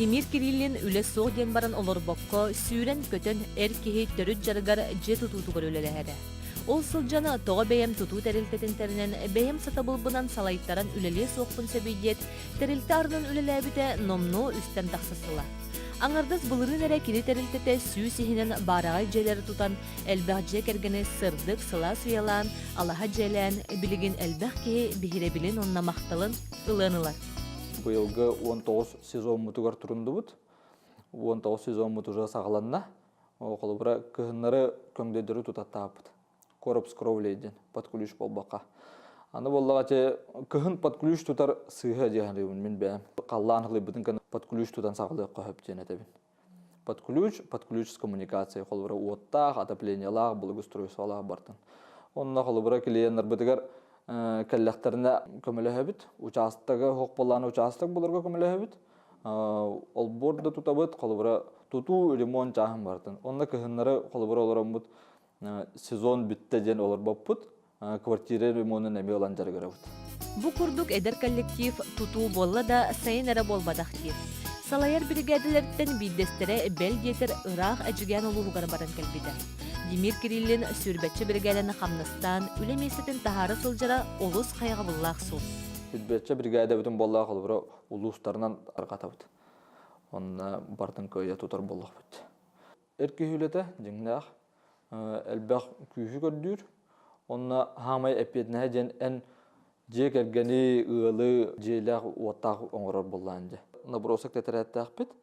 Демир Кириллин үле соқ ден баран олорбокко сүйрен көтөн эркихи төрүт жаргар же тутутугар үлелеһере. Ол сылжаны тоға бәйем туту тәрілтетінтерінен бәйем сатабылбынан салайттаран үлеле соқпын сөбейдет, тәрілті арнын үлеләбіте номно үстен тақсысыла. Аңырдыз бұлырын әрі кері тәрілтеті сүй сихінен барағай жайлары тұтан әлбәқ же кәргені сырдық сыла сұялан, алаға жайлан, білігін әлбәқ кеге бігіре онна мақталын ыланылар. Бұйылғы 19 сезон мұтығар тұрынды бұд. 19 сезон мұтыға сағаланна. Оқылы бұра күхінлері көңдедірі тұтаттапыд. Короб скровлейден, подключ болбақа. Аны боллаға те күхін подключ тұтар сыйға дегенлігін мен бәйім. Қаллан ғылы бұдың кәні подключ тұтан сағылы қөхіп ден әтебін. Подключ с коммуникацией. Қолы бұра уоттақ, отоплениялақ, бұлығыстыройсалақ бартын. Онына қолы бұра келейенлер бұдығар кәлләқтеріне көмілі әбіт. Участығы, хоқ боланы участық бұларға көмілі әбіт. Ол борды тұтабыд, қолы бұра тұту ремонт жағын бартын. Онына күхінлері қолы бұра оларым бұд сезон бітті ден олар баппыд, квартира ремонтын әме олан жарғара бұд. Бұ күрдік әдір коллектив тұту болла да сайын әрі болбадақ дейір. Салайар бригадалерден биддестері бәл детер ұрақ әжіген олуғығар баран кәлбеді. Демир Кириллин сүрбәтші бригаданы қамныстан, үлемесетін тахары сылжара олыс қайға бұллақ сұл. Сүрбәтші бригада бүтін боллақ олы бұра ұлыстарынан арқата бұд. Онына бартын көйе тұтар боллақ бұд. Әркі хүлеті, жыңнақ, әлбәқ күйі көрдір. Онына хамай әпетіне ден ән жек әргені ұлы жейләқ уаттақ оңырар боллағын же. Набыросық тәтір әтті ақпет.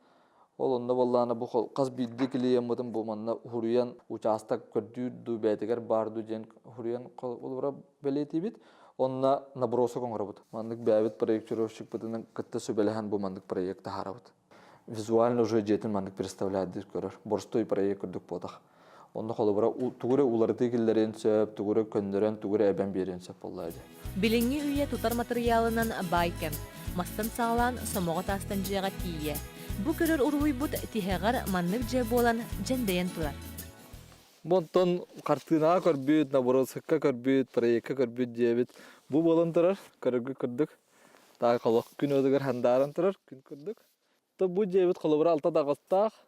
Ол онда боллағына бұл қаз білді келейен мұдың болманына хұриян участақ көрдір бәйтігер барды ден хұриян олыра бәлеті бет. Онына набыросық оңырар бұд. Мандық бәйбет проектировщик бұдының күтті сөбәліған бұл мандық проекті хара бұд. Визуально уже жетін мандық представляет көрір. Борстой проект көрдік болдақ. Онда қолы бұра тұғыры уларды келдерен сөп, тұғыры көндерен, тұғыры әбен берен сөп боллайды. Біліңі үйе тұтар материалынан байкен. Мастан сағалан сомоға тастан жиға тие. Бұ көрір ұруй бұд тихеғар маннық же болан жәндейен тұрар. Монтон қартына көрбейд, наборосыққа көрбейд, проекқа көрбейд дебет. Бұ болан тұрар, көрігі көрдік. Тағы қолық күн өдігір хандарын тұрар, күн көрдік. Бұ дебет қолы бұра алта дағыстақ.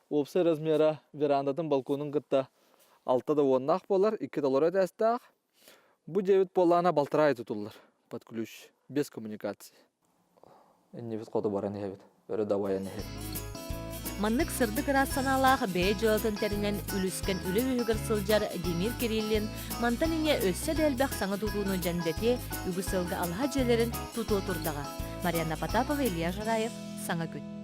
Опсы размера верандатын балконын гытта алтада оннақ болар, 2 доллар әтәстақ. Бұ дебет болана балтырай тұтылар, подключ, без коммуникации. Эннебет қоды баран ебет, өрі давайан ебет. Маннык сырдык рассаналах бей жолтын тәрінен үліскен үлі үйгір сылжар Демир Кириллин мантанине өссе дәлбәқ саңы тұтуыны жәндете үгі сылғы алға желерін тұту тұрдаға. Марьяна Потапова, Илья Жараев, Саңа күт.